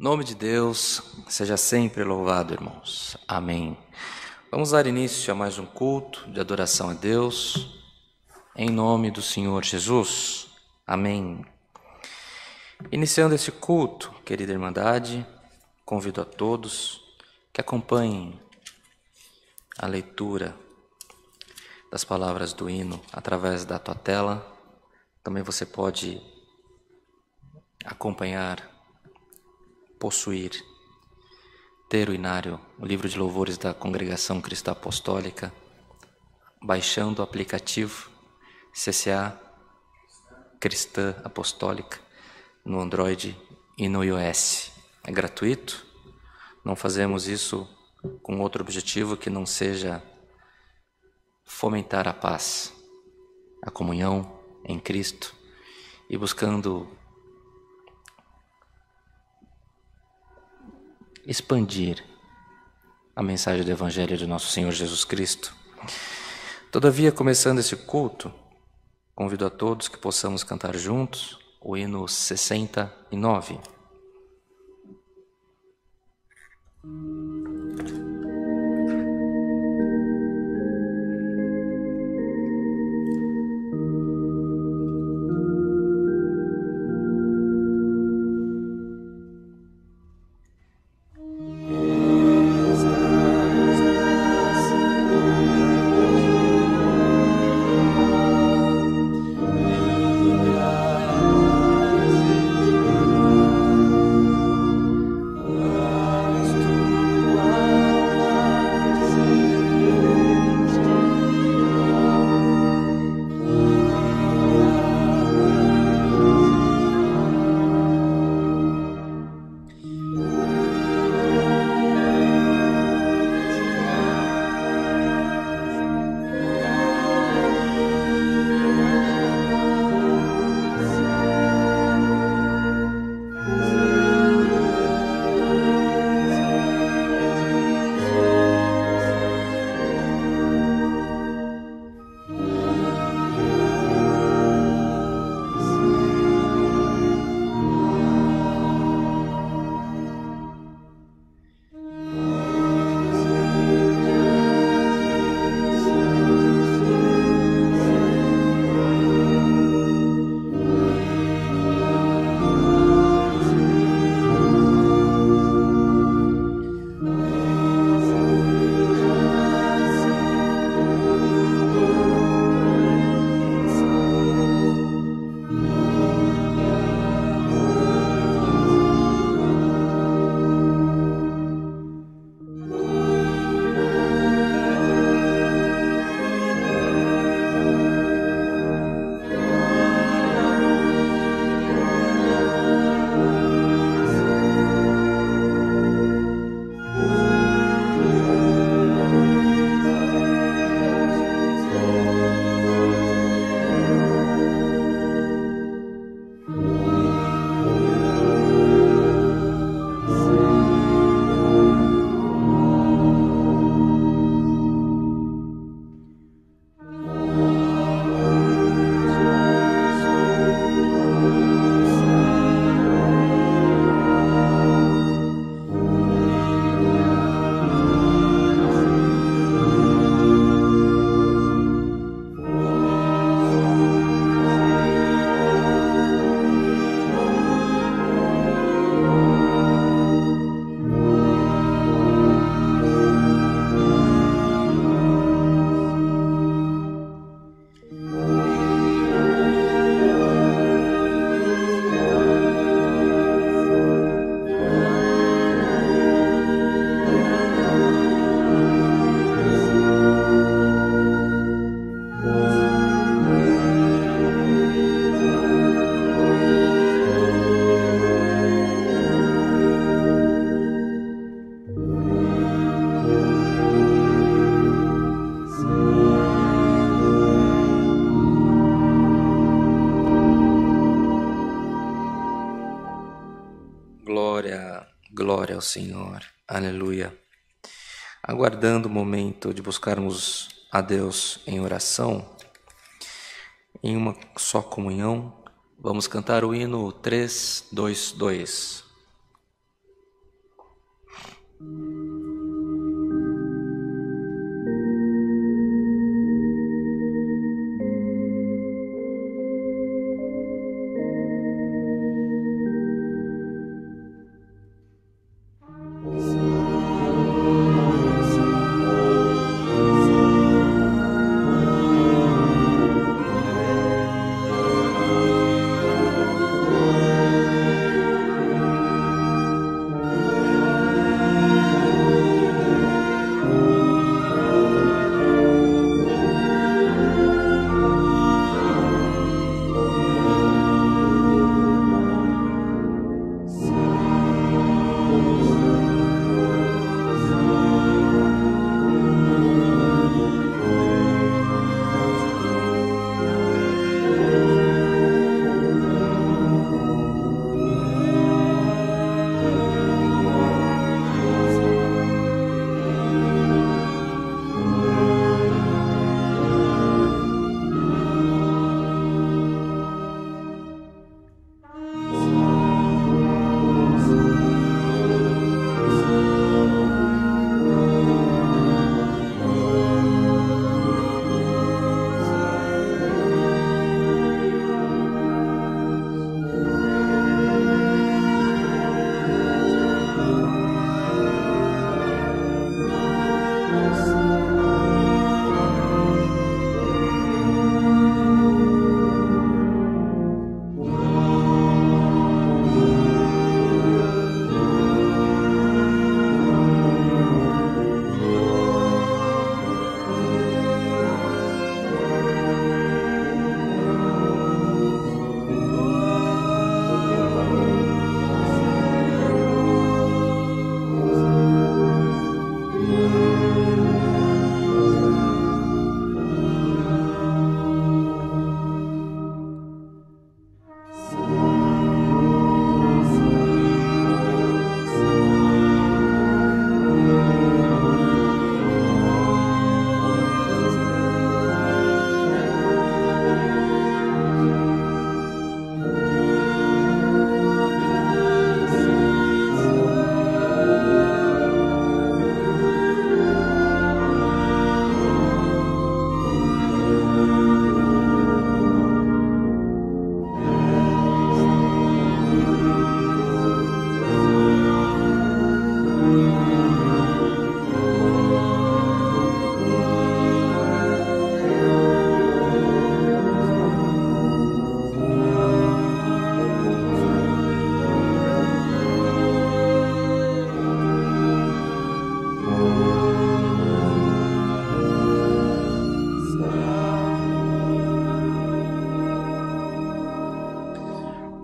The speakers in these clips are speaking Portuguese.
Nome de Deus seja sempre louvado, irmãos. Amém. Vamos dar início a mais um culto de adoração a Deus, em nome do Senhor Jesus. Amém. Iniciando esse culto, querida Irmandade, convido a todos que acompanhem a leitura das palavras do hino através da tua tela. Também você pode acompanhar, possuir, ter o inário, o livro de louvores da Congregação Cristã Apostólica, baixando o aplicativo CCA Cristã Apostólica no Android e no iOS. É gratuito, não fazemos isso com outro objetivo que não seja fomentar a paz, a comunhão em Cristo e buscando expandir a mensagem do Evangelho de nosso Senhor Jesus Cristo. Todavia, começando esse culto, convido a todos que possamos cantar juntos o hino 69. Glória ao Senhor, aleluia. Aguardando o momento de buscarmos a Deus em oração, em uma só comunhão, vamos cantar o hino 322.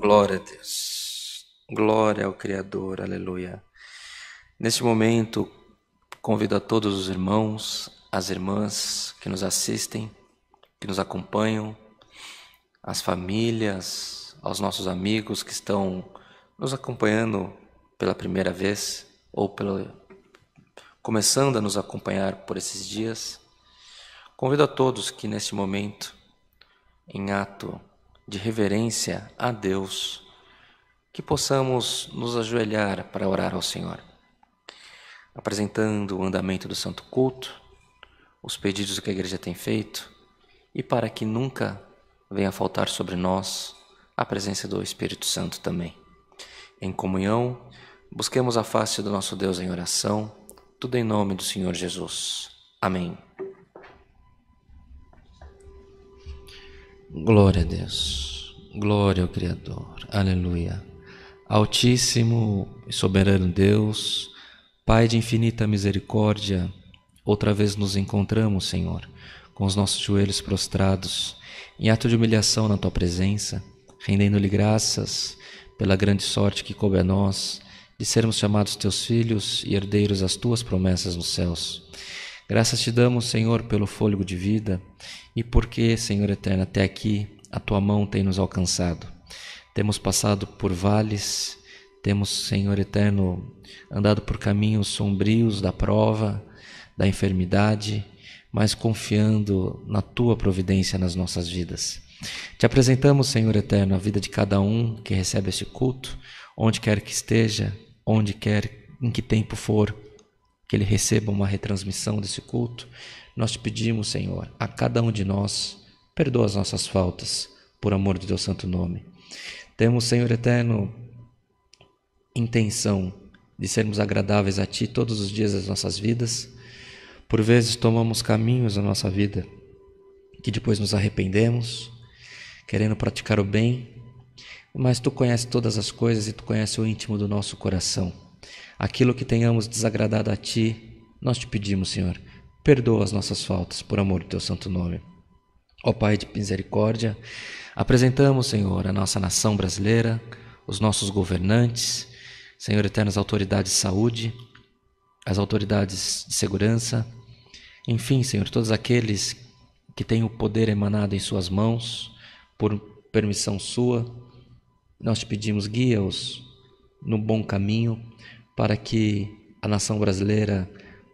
Glória a Deus, glória ao Criador, aleluia. Neste momento, convido a todos os irmãos, as irmãs que nos assistem, que nos acompanham, as famílias, aos nossos amigos que estão nos acompanhando pela primeira vez ou começando a nos acompanhar por esses dias. Convido a todos que neste momento, em ato de reverência a Deus, que possamos nos ajoelhar para orar ao Senhor, apresentando o andamento do Santo Culto, os pedidos que a Igreja tem feito, e para que nunca venha faltar sobre nós a presença do Espírito Santo também. Em comunhão, busquemos a face do nosso Deus em oração, tudo em nome do Senhor Jesus. Amém. Glória a Deus, glória ao Criador, aleluia. Altíssimo e soberano Deus, Pai de infinita misericórdia, outra vez nos encontramos, Senhor, com os nossos joelhos prostrados, em ato de humilhação na Tua presença, rendendo-lhe graças pela grande sorte que coube a nós, de sermos chamados Teus filhos e herdeiros das Tuas promessas nos céus. Graças te damos, Senhor, pelo fôlego de vida e porque, Senhor eterno, até aqui a Tua mão tem nos alcançado. Temos passado por vales, temos, Senhor eterno, andado por caminhos sombrios da prova, da enfermidade, mas confiando na Tua providência nas nossas vidas. Te apresentamos, Senhor eterno, a vida de cada um que recebe este culto, onde quer que esteja, onde quer, em que tempo for. que ele receba uma retransmissão desse culto. Nós te pedimos, Senhor, a cada um de nós, perdoa as nossas faltas, por amor do teu santo nome. Temos, Senhor eterno, intenção de sermos agradáveis a Ti todos os dias das nossas vidas. Por vezes tomamos caminhos na nossa vida que depois nos arrependemos, querendo praticar o bem, mas Tu conheces todas as coisas e Tu conheces o íntimo do nosso coração. Aquilo que tenhamos desagradado a Ti, nós Te pedimos, Senhor, perdoa as nossas faltas, por amor do Teu santo nome. Ó Pai de misericórdia, apresentamos, Senhor, a nossa nação brasileira, os nossos governantes, Senhor eterno, as autoridades de saúde, as autoridades de segurança, enfim, Senhor, todos aqueles que têm o poder emanado em Suas mãos, por permissão Sua, nós Te pedimos, guia-os no bom caminho, para que a nação brasileira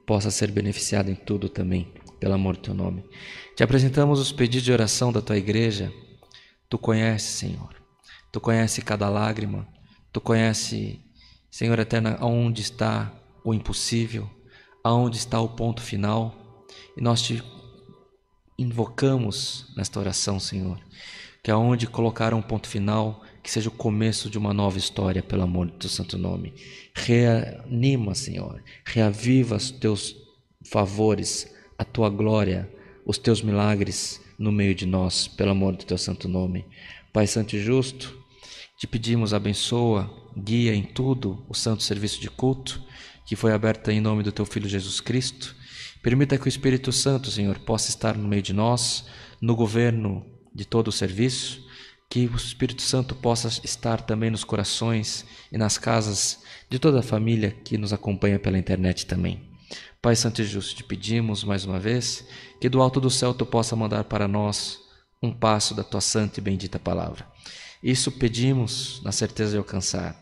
possa ser beneficiada em tudo também, pelo amor do Teu nome. Te apresentamos os pedidos de oração da Tua igreja. Tu conheces, Senhor, Tu conheces cada lágrima, Tu conheces, Senhor eterno, aonde está o impossível, aonde está o ponto final, e nós Te invocamos nesta oração, Senhor, que aonde colocar um ponto final, que seja o começo de uma nova história, pelo amor do Teu santo nome. Reanima, Senhor, reaviva os Teus favores, a Tua glória, os Teus milagres no meio de nós, pelo amor do Teu santo nome. Pai santo e justo, Te pedimos, abençoa, guia em tudo o santo serviço de culto, que foi aberto em nome do Teu Filho Jesus Cristo. Permita que o Espírito Santo, Senhor, possa estar no meio de nós, no governo de todo o serviço, que o Espírito Santo possa estar também nos corações e nas casas de toda a família que nos acompanha pela internet também. Pai santo e justo, Te pedimos mais uma vez que do alto do céu Tu possa mandar para nós um passo da Tua santa e bendita palavra. Isso pedimos na certeza de alcançar,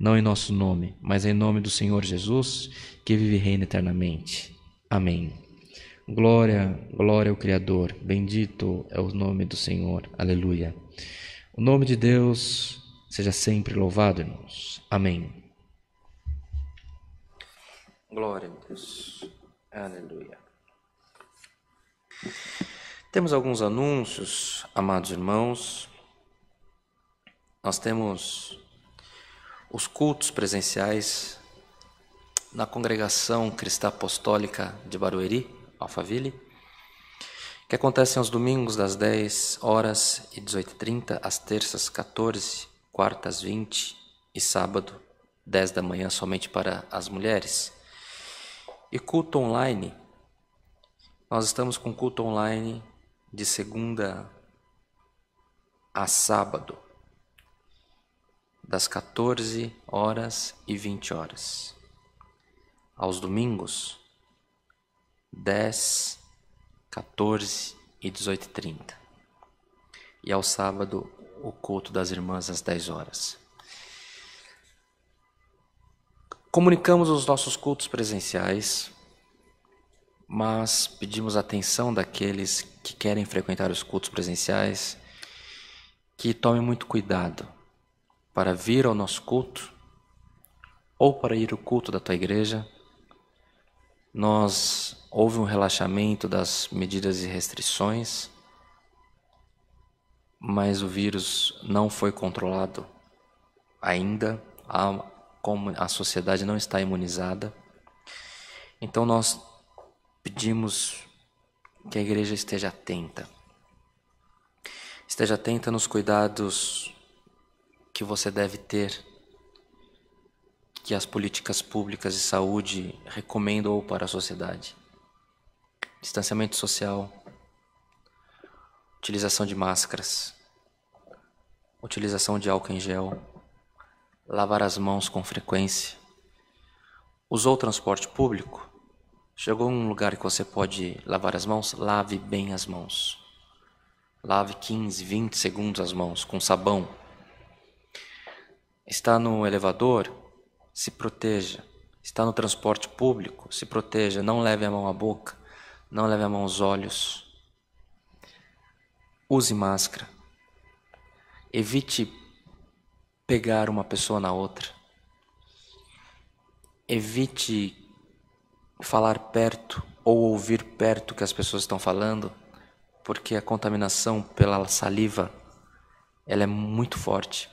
não em nosso nome, mas em nome do Senhor Jesus, que vive e reina eternamente. Amém. Glória, glória ao Criador, bendito é o nome do Senhor. Aleluia. O nome de Deus seja sempre louvado, irmãos. Amém. Glória a Deus. Aleluia. Temos alguns anúncios, amados irmãos. Nós temos os cultos presenciais na Congregação Cristã Apostólica de Barueri, Alphaville, que acontecem aos domingos das 10 horas e 18h30, às terças 14, quartas 20 e sábado 10 da manhã somente para as mulheres. E culto online, nós estamos com culto online de segunda a sábado, das 14 horas e 20 horas. Aos domingos, 10, 14 e 18h30. E ao sábado, o culto das irmãs às 10 horas. Comunicamos os nossos cultos presenciais, mas pedimos atenção daqueles que querem frequentar os cultos presenciais, que tomem muito cuidado para vir ao nosso culto ou para ir ao culto da tua igreja. Houve um relaxamento das medidas e restrições, mas o vírus não foi controlado ainda, como a sociedade não está imunizada. Então nós pedimos que a igreja esteja atenta. Esteja atenta nos cuidados que você deve ter, que as políticas públicas de saúde recomendam para a sociedade. Distanciamento social, utilização de máscaras, utilização de álcool em gel, lavar as mãos com frequência. Usou o transporte público? Chegou em um lugar que você pode lavar as mãos? Lave bem as mãos. Lave 15, 20 segundos as mãos com sabão. Está no elevador? Se proteja. Está no transporte público? Se proteja. Não leve a mão à boca. Não leve a mão aos olhos. Use máscara. Evite pegar uma pessoa na outra. Evite falar perto ou ouvir perto o que as pessoas estão falando, porque a contaminação pela saliva ela é muito forte.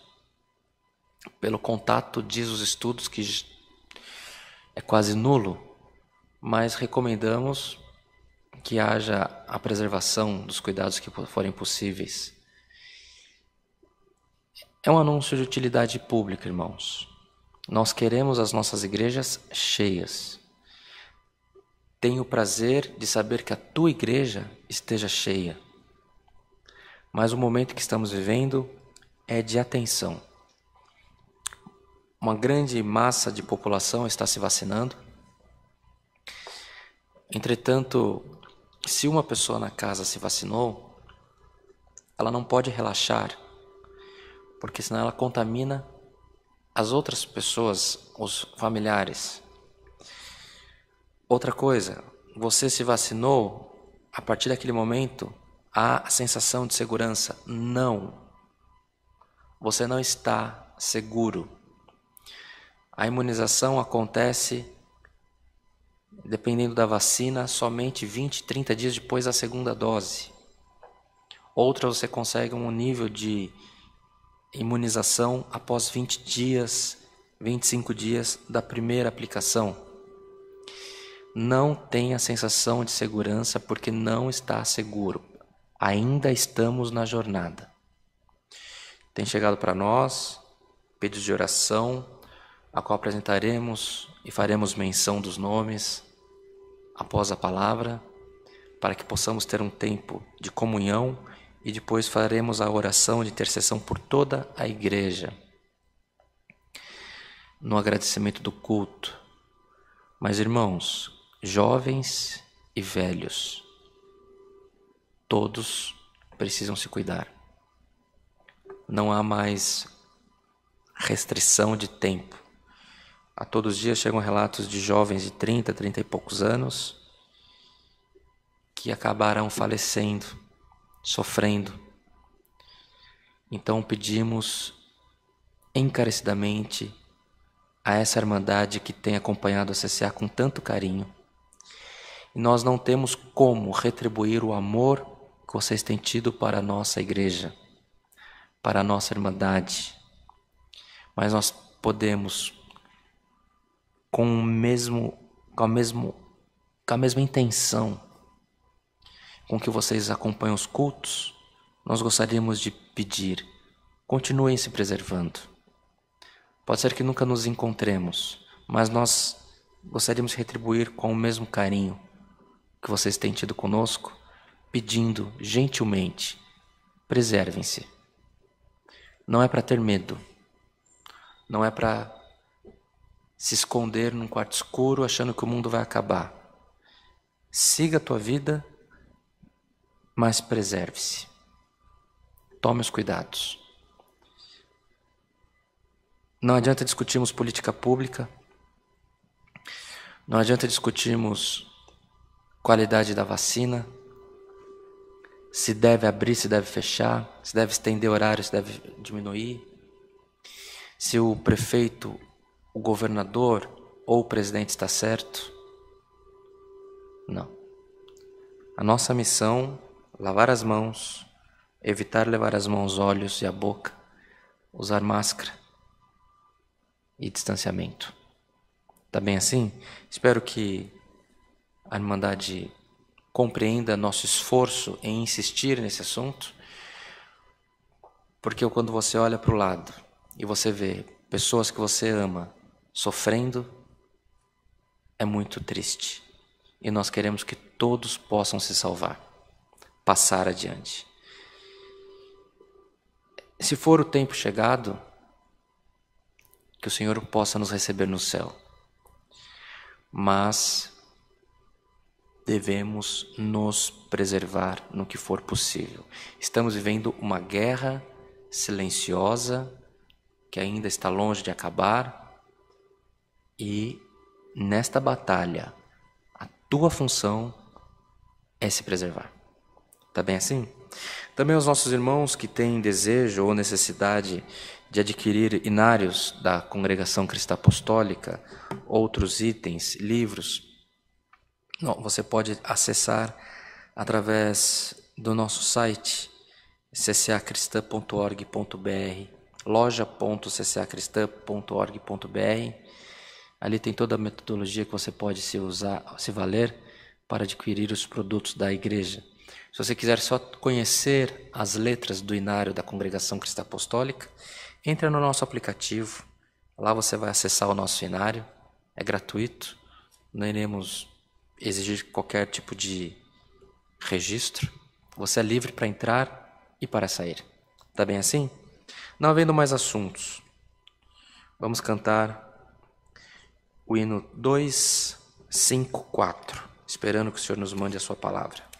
Pelo contato, diz os estudos que é quase nulo, mas recomendamos que haja a preservação dos cuidados que forem possíveis. É um anúncio de utilidade pública, irmãos. Nós queremos as nossas igrejas cheias. Tenho o prazer de saber que a tua igreja esteja cheia. Mas o momento que estamos vivendo é de atenção. Uma grande massa de população está se vacinando. Entretanto, se uma pessoa na casa se vacinou, ela não pode relaxar, porque senão ela contamina as outras pessoas, os familiares. Outra coisa, você se vacinou, a partir daquele momento, há a sensação de segurança. Não. Você não está seguro. A imunização acontece, dependendo da vacina, somente 20, 30 dias depois da segunda dose. Outra você consegue um nível de imunização após 20 dias, 25 dias da primeira aplicação. Não tenha sensação de segurança porque não está seguro. Ainda estamos na jornada. Tem chegado para nós pedidos de oração, a qual apresentaremos e faremos menção dos nomes após a palavra, para que possamos ter um tempo de comunhão e depois faremos a oração de intercessão por toda a igreja, no agradecimento do culto. Mas, irmãos, jovens e velhos, todos precisam se cuidar. Não há mais restrição de tempo. A todos os dias chegam relatos de jovens de 30, 30 e poucos anos que acabarão falecendo, sofrendo. Então pedimos encarecidamente a essa irmandade que tem acompanhado a CCA com tanto carinho. E nós não temos como retribuir o amor que vocês têm tido para a nossa igreja, para a nossa irmandade. Mas nós podemos, com a mesma intenção com que vocês acompanham os cultos, nós gostaríamos de pedir, continuem se preservando. Pode ser que nunca nos encontremos, mas nós gostaríamos de retribuir com o mesmo carinho que vocês têm tido conosco, pedindo gentilmente, preservem-se. Não é para ter medo, não é para se esconder num quarto escuro achando que o mundo vai acabar. Siga a tua vida, mas preserve-se. Tome os cuidados. Não adianta discutirmos política pública, não adianta discutirmos qualidade da vacina, se deve abrir, se deve fechar, se deve estender horário, se deve diminuir, se o prefeito, o governador ou o presidente está certo. Não. A nossa missão, lavar as mãos, evitar levar as mãos aos olhos e à boca, usar máscara e distanciamento. Tá bem assim? Espero que a Irmandade compreenda nosso esforço em insistir nesse assunto, porque quando você olha para o lado e você vê pessoas que você ama sofrendo, é muito triste. E nós queremos que todos possam se salvar, passar adiante. Se for o tempo chegado, que o Senhor possa nos receber no céu. Mas devemos nos preservar no que for possível. Estamos vivendo uma guerra silenciosa que ainda está longe de acabar, e nesta batalha a tua função é se preservar. Tá bem assim? Também os nossos irmãos que têm desejo ou necessidade de adquirir inários da Congregação Cristã Apostólica, outros itens, livros, Não, você pode acessar através do nosso site ccacristã.org.br, loja.ccacristã.org.br. Ali tem toda a metodologia que você pode se valer para adquirir os produtos da igreja. Se você quiser só conhecer as letras do inário da Congregação Cristã Apostólica, entre no nosso aplicativo. Lá você vai acessar o nosso inário, é gratuito, não iremos exigir qualquer tipo de registro. Você é livre para entrar e para sair. Tá bem assim? Não havendo mais assuntos, vamos cantar o hino 254, esperando que o Senhor nos mande a sua palavra.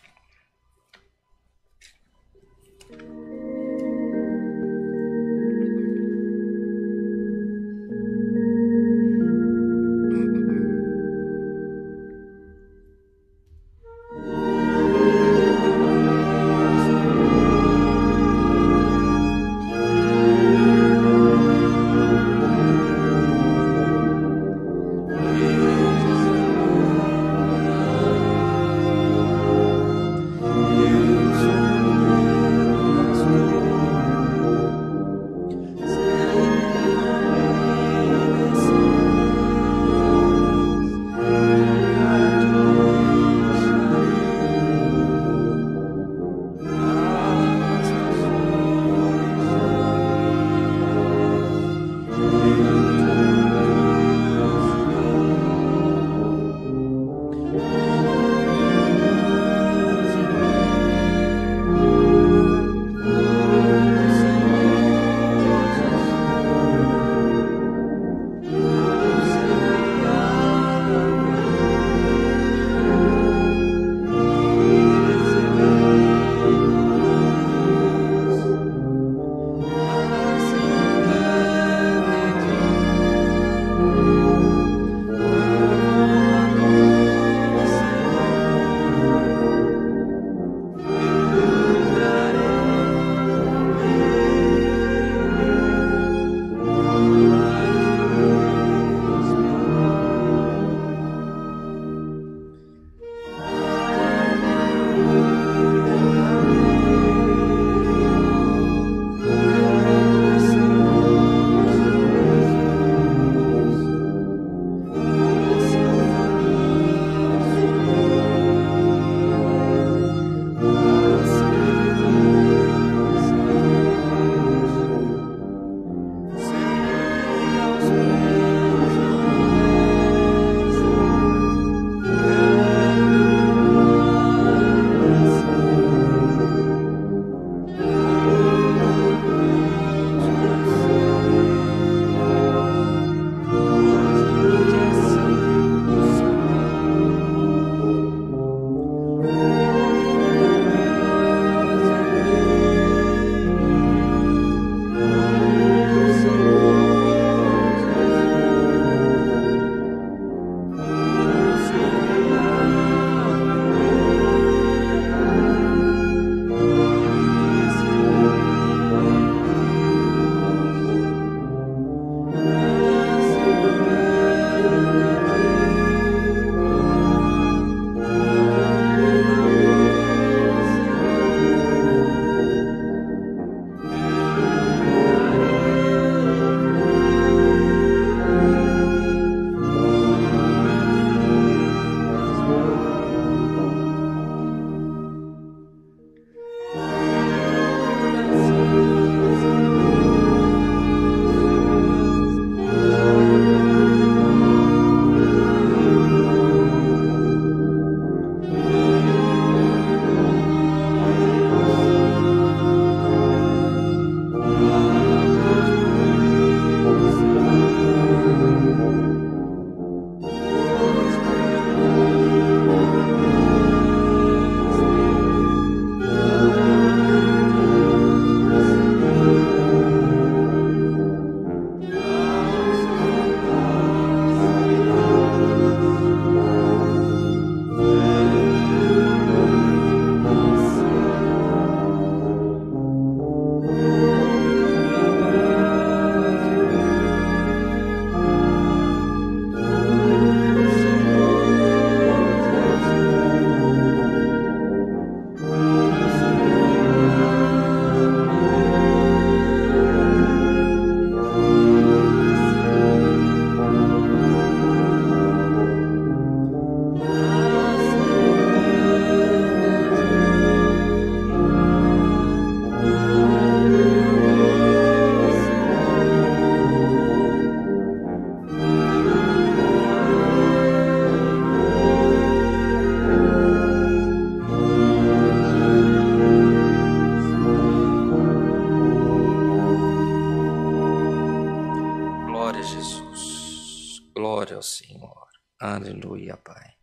Glória ao Senhor. Aleluia, Pai.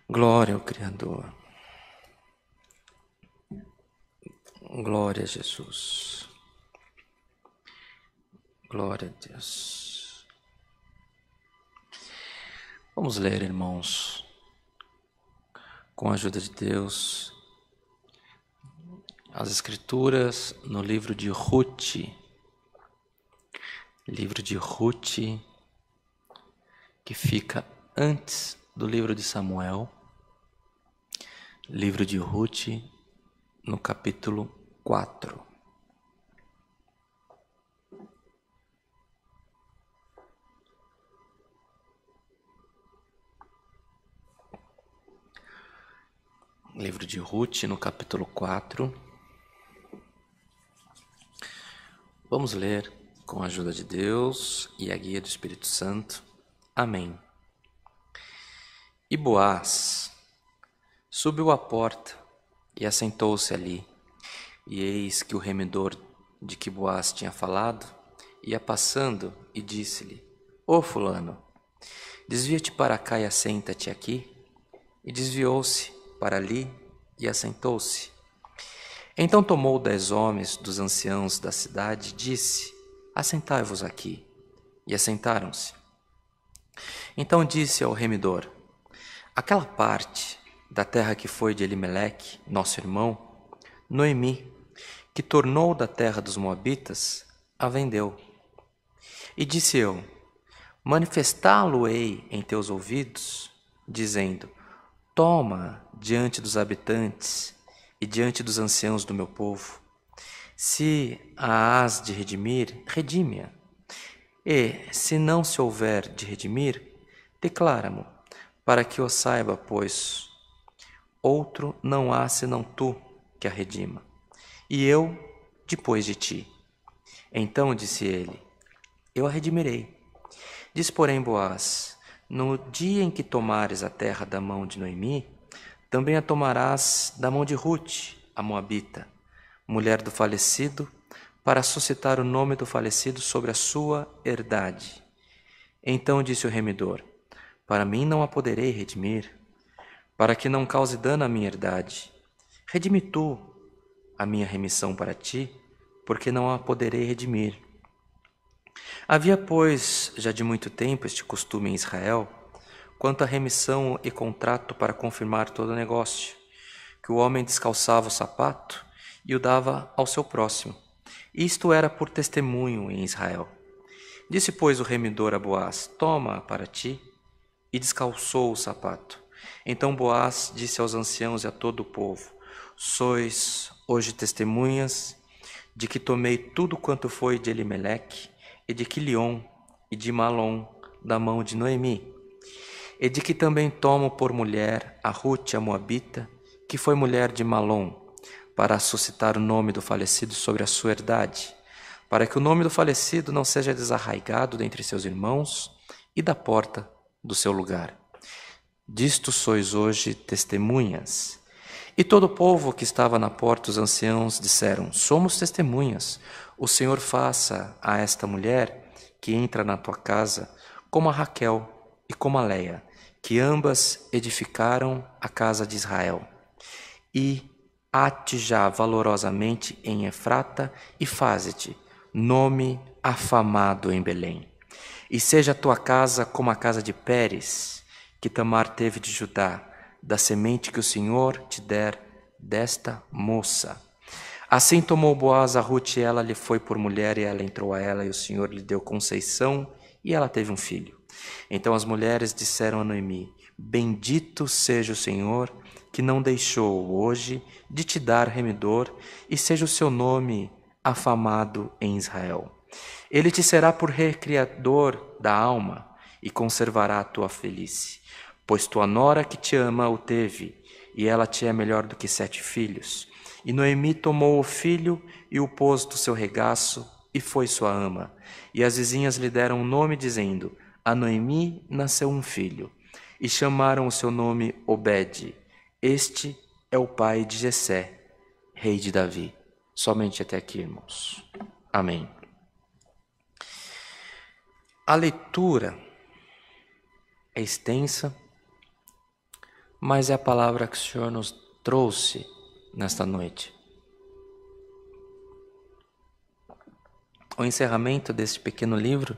Glória ao Criador. Glória a Jesus. Glória a Deus. Vamos ler, irmãos, com a ajuda de Deus, as Escrituras no livro de Ruth. Livro de Ruth, que fica antes do livro de Samuel. Livro de Ruth, no capítulo 4. Livro de Ruth, no capítulo 4. Vamos ler com a ajuda de Deus e a guia do Espírito Santo. Amém. E Boaz subiu à porta e assentou-se ali. E eis que o remidor de que Boaz tinha falado ia passando e disse-lhe: Ô fulano, desvia-te para cá e assenta-te aqui. E desviou-se para ali e assentou-se. Então tomou 10 homens dos anciãos da cidade e disse: Assentai-vos aqui. E assentaram-se. Então disse ao remidor: Aquela parte da terra que foi de Elimeleque, nosso irmão, Noemi, que tornou da terra dos moabitas, a vendeu. E disse eu: Manifestá-lo-ei em teus ouvidos, dizendo: Toma diante dos habitantes e diante dos anciãos do meu povo. Se a hás de redimir, redime-a. E, se não se houver de redimir, declara-mo, para que o saiba, pois outro não há senão tu que a redima, e eu depois de ti. Então disse ele: Eu a redimirei. Diz, porém, Boaz: No dia em que tomares a terra da mão de Noemi, também a tomarás da mão de Ruth, a moabita, mulher do falecido, para suscitar o nome do falecido sobre a sua herdade. Então disse o remidor: Para mim não a poderei redimir, para que não cause dano à minha herdade. Redime tu a minha remissão para ti, porque não a poderei redimir. Havia, pois, já de muito tempo este costume em Israel, quanto à remissão e contrato para confirmar todo o negócio, que o homem descalçava o sapato e o dava ao seu próximo. Isto era por testemunho em Israel. Disse, pois, o remidor a Boaz: Toma para ti, e descalçou o sapato. Então Boaz disse aos anciãos e a todo o povo: Sois hoje testemunhas de que tomei tudo quanto foi de Elimeleque, e de Quilion, e de Malom, da mão de Noemi, e de que também tomo por mulher a Ruth, a moabita, que foi mulher de Malom, para suscitar o nome do falecido sobre a sua herdade, para que o nome do falecido não seja desarraigado dentre seus irmãos e da porta do seu lugar. Disto sois hoje testemunhas. E todo o povo que estava na porta, os anciãos, disseram: Somos testemunhas. O Senhor faça a esta mulher que entra na tua casa como a Raquel e como a Leia, que ambas edificaram a casa de Israel. E ate já valorosamente em Efrata e faze-te nome afamado em Belém. E seja a tua casa como a casa de Pérez, que Tamar teve de Judá, da semente que o Senhor te der desta moça. Assim tomou Boaz a Ruth, e ela lhe foi por mulher, e ela entrou a ela, e o Senhor lhe deu conceição, e ela teve um filho. Então as mulheres disseram a Noemi: Bendito seja o Senhor, que não deixou hoje de te dar remidor, e seja o seu nome afamado em Israel. Ele te será por recriador da alma, e conservará a tua velhice. Pois tua nora que te ama o teve, e ela te é melhor do que 7 filhos. E Noemi tomou o filho e o pôs do seu regaço, e foi sua ama. E as vizinhas lhe deram um nome, dizendo: A Noemi nasceu um filho. E chamaram o seu nome Obed. Este é o pai de Jessé, rei de Davi. Somente até aqui, irmãos. Amém. A leitura é extensa, mas é a palavra que o Senhor nos trouxe nesta noite. O encerramento deste pequeno livro,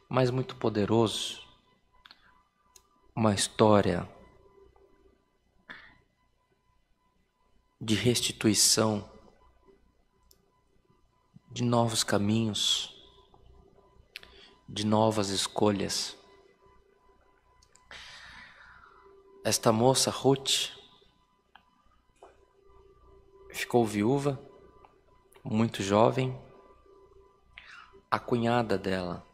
mas muito poderoso, uma história de restituição, de novos caminhos, de novas escolhas. Esta moça, Ruth, ficou viúva, muito jovem. A cunhada dela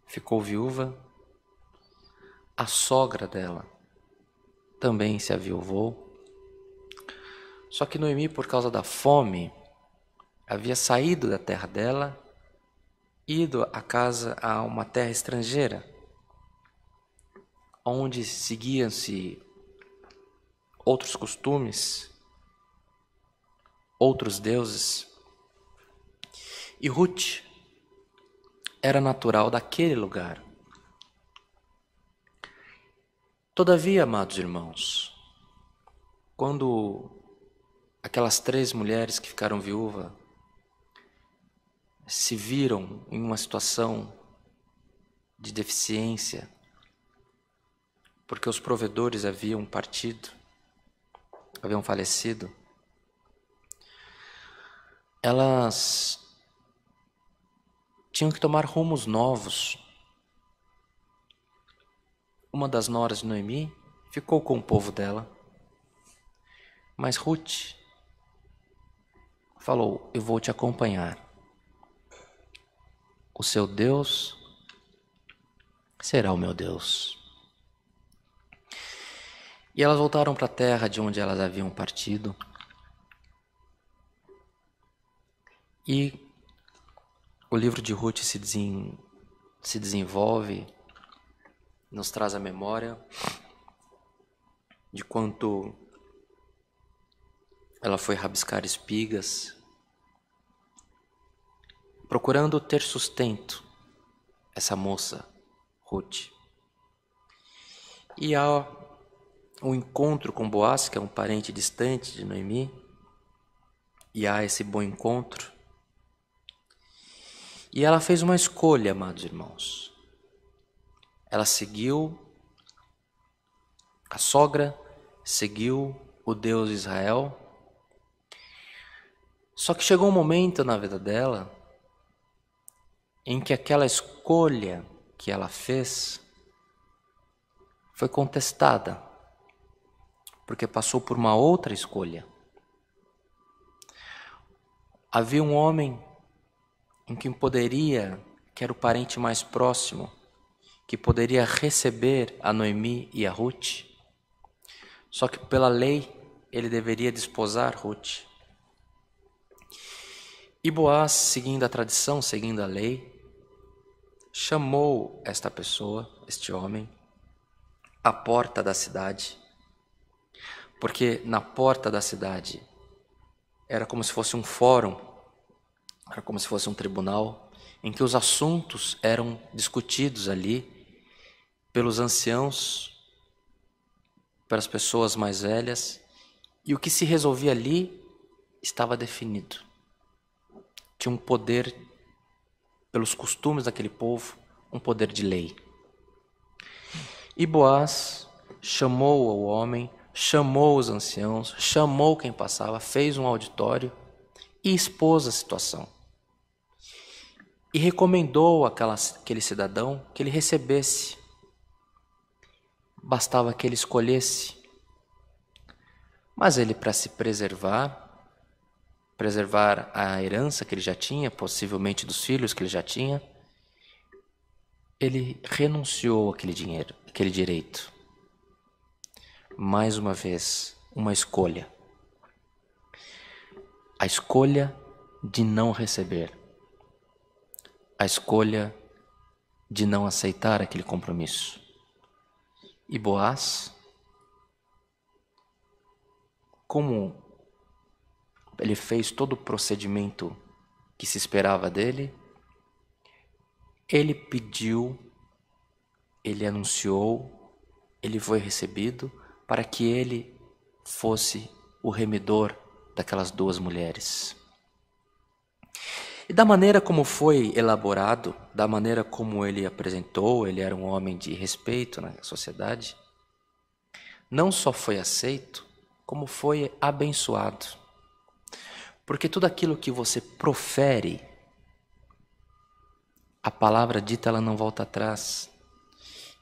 ficou viúva. A sogra dela também se aviuvou. Só que Noemi, por causa da fome, havia saído da terra dela, ido a uma terra estrangeira, onde seguiam-se outros costumes, outros deuses. E Ruth era natural daquele lugar. Todavia, amados irmãos, quando aquelas 3 mulheres que ficaram viúvas se viram em uma situação de deficiência, porque os provedores haviam partido, haviam falecido, elas tinham que tomar rumos novos. Uma das noras de Noemi ficou com o povo dela, mas Ruth falou: eu vou te acompanhar. O seu Deus será o meu Deus. E elas voltaram para a terra de onde elas haviam partido. E o livro de Ruth se desenvolve, nos traz a memória de quanto ela foi rabiscar espigas, procurando ter sustento, essa moça, Ruth. E há um encontro com Boaz, que é um parente distante de Noemi, e há esse bom encontro. E ela fez uma escolha, amados irmãos. Ela seguiu, a sogra seguiu o Deus de Israel. Só que chegou um momento na vida dela em que aquela escolha que ela fez foi contestada, porque passou por uma outra escolha. Havia um homem em quem poderia, que era o parente mais próximo, que poderia receber a Noemi e a Ruth, só que pela lei ele deveria desposar Ruth. E Boaz, seguindo a tradição, seguindo a lei, chamou esta pessoa, este homem, à porta da cidade, porque na porta da cidade era como se fosse um fórum, era como se fosse um tribunal, em que os assuntos eram discutidos ali pelos anciãos, pelas pessoas mais velhas, e o que se resolvia ali estava definido. Tinha um poder, pelos costumes daquele povo, um poder de lei. E Boaz chamou o homem, chamou os anciãos, chamou quem passava, fez um auditório e expôs a situação. E recomendou aquele cidadão que ele recebesse. Bastava que ele escolhesse. Mas ele, para se preservar a herança que ele já tinha, possivelmente dos filhos que ele já tinha, ele renunciou àquele dinheiro, àquele direito. Mais uma vez, uma escolha. A escolha de não receber. A escolha de não aceitar aquele compromisso. E Boaz, como ele fez todo o procedimento que se esperava dele, ele pediu, ele anunciou, ele foi recebido para que ele fosse o remidor daquelas duas mulheres. E da maneira como foi elaborado, da maneira como ele apresentou, ele era um homem de respeito na sociedade, não só foi aceito, como foi abençoado. Porque tudo aquilo que você profere, a palavra dita ela não volta atrás.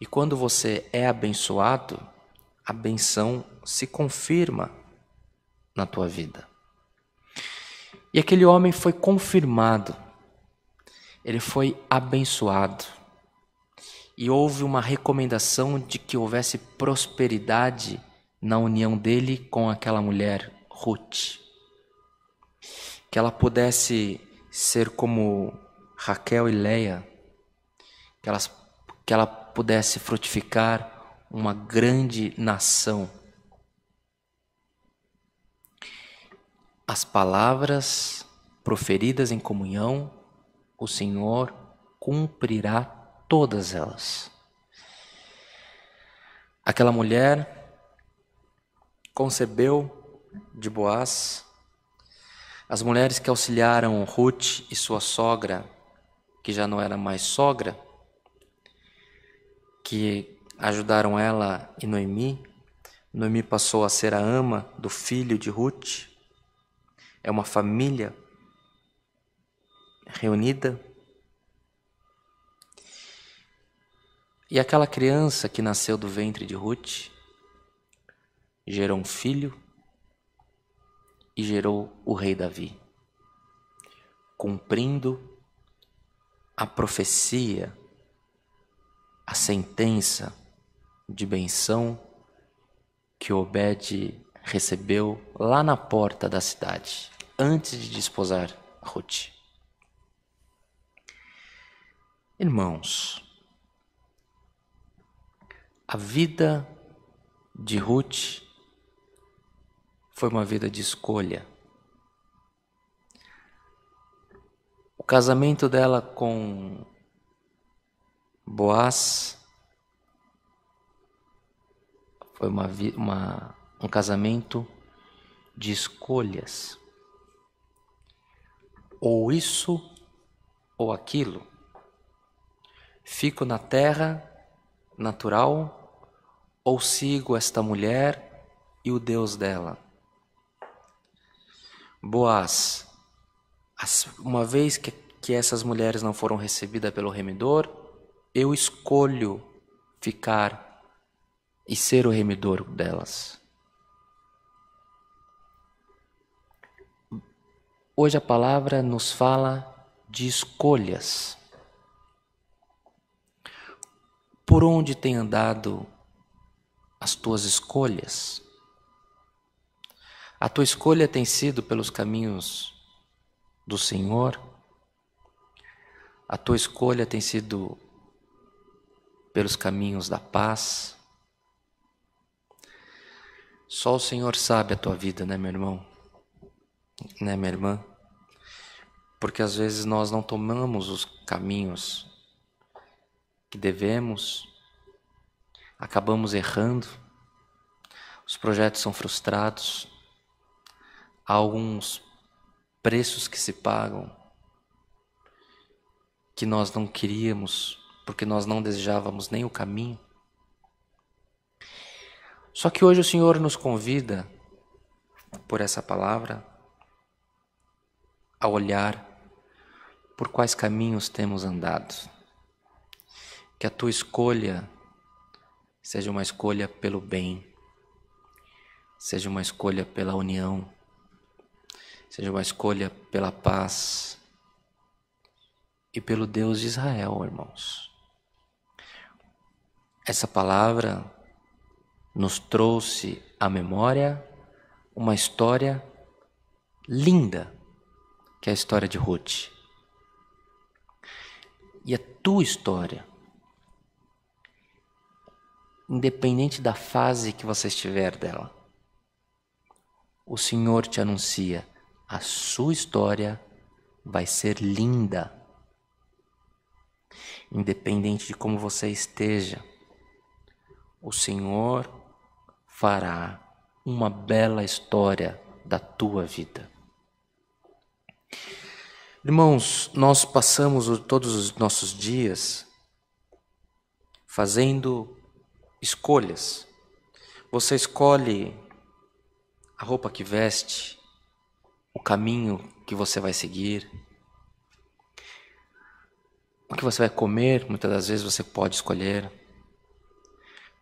E quando você é abençoado, a benção se confirma na tua vida. E aquele homem foi confirmado, ele foi abençoado. E houve uma recomendação de que houvesse prosperidade na união dele com aquela mulher, Ruth. Que ela pudesse ser como Raquel e Leia, que ela pudesse frutificar uma grande nação. As palavras proferidas em comunhão, o Senhor cumprirá todas elas. Aquela mulher concebeu de Boaz. As mulheres que auxiliaram Ruth e sua sogra, que já não era mais sogra, que ajudaram ela e Noemi. Noemi passou a ser a ama do filho de Ruth. É uma família reunida. E aquela criança que nasceu do ventre de Ruth gerou um filho e gerou o rei Davi, cumprindo a profecia, a sentença de benção que Obed recebeu lá na porta da cidade, antes de desposar Ruth. Irmãos, a vida de Ruth foi uma vida de escolha. O casamento dela com Boaz foi um casamento de escolhas. Ou isso ou aquilo. Fico na terra natural ou sigo esta mulher e o Deus dela. Boaz, uma vez que essas mulheres não foram recebidas pelo remidor, eu escolho ficar e ser o remidor delas. Hoje a palavra nos fala de escolhas. Por onde tem andado as tuas escolhas? A tua escolha tem sido pelos caminhos do Senhor? A tua escolha tem sido pelos caminhos da paz? Só o Senhor sabe a tua vida, né, meu irmão? Né, minha irmã? Porque às vezes nós não tomamos os caminhos que devemos, acabamos errando, os projetos são frustrados, há alguns preços que se pagam que nós não queríamos, porque nós não desejávamos nem o caminho. Só que hoje o Senhor nos convida, por essa palavra, a olhar por quais caminhos temos andado. Que a tua escolha seja uma escolha pelo bem, seja uma escolha pela união, seja uma escolha pela paz e pelo Deus de Israel, irmãos. Essa palavra nos trouxe à memória uma história linda, que é a história de Ruth. E a tua história, independente da fase que você estiver dela, o Senhor te anuncia, a sua história vai ser linda. Independente de como você esteja, o Senhor fará uma bela história da tua vida. Irmãos, nós passamos todos os nossos dias fazendo escolhas. Você escolhe a roupa que veste, o caminho que você vai seguir, o que você vai comer, muitas das vezes você pode escolher,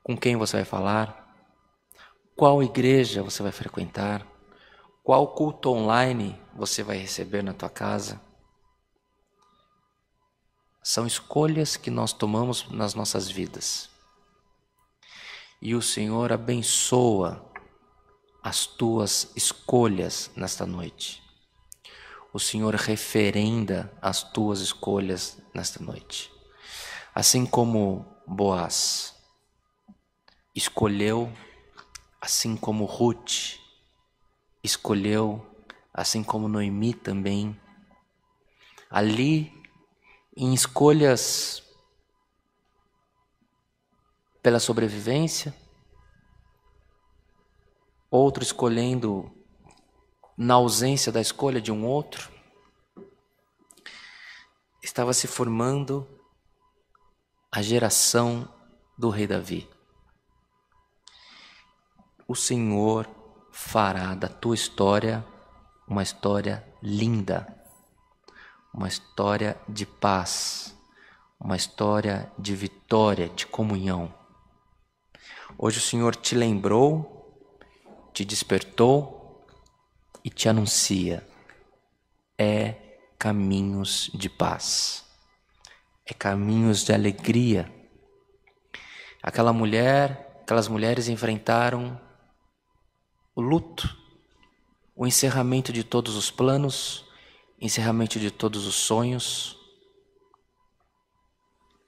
com quem você vai falar, qual igreja você vai frequentar, qual culto online você vai receber na tua casa. São escolhas que nós tomamos nas nossas vidas. E o Senhor abençoa as tuas escolhas nesta noite. O Senhor referenda as tuas escolhas nesta noite. Assim como Boaz escolheu, assim como Ruth escolheu, assim como Noemi também. Ali, em escolhas pela sobrevivência, outro escolhendo na ausência da escolha de um outro, estava se formando a geração do rei Davi. O Senhor fará da tua história uma história linda, uma história de paz, uma história de vitória, de comunhão. Hoje o Senhor te lembrou, te despertou e te anuncia: é caminhos de paz, é caminhos de alegria. Aquelas mulheres enfrentaram o luto, o encerramento de todos os planos, encerramento de todos os sonhos.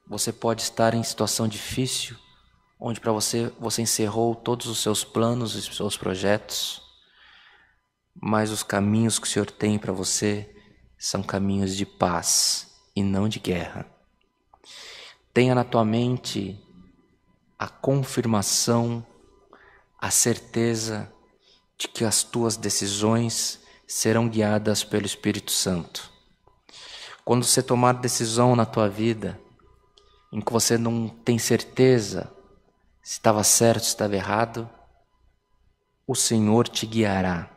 Você pode estar em situação difícil, onde para você encerrou todos os seus planos e os seus projetos, mas os caminhos que o Senhor tem para você são caminhos de paz e não de guerra. Tenha na tua mente a confirmação, a certeza de que as tuas decisões serão guiadas pelo Espírito Santo. Quando você tomar decisão na tua vida, em que você não tem certeza se estava certo, se estava errado, o Senhor te guiará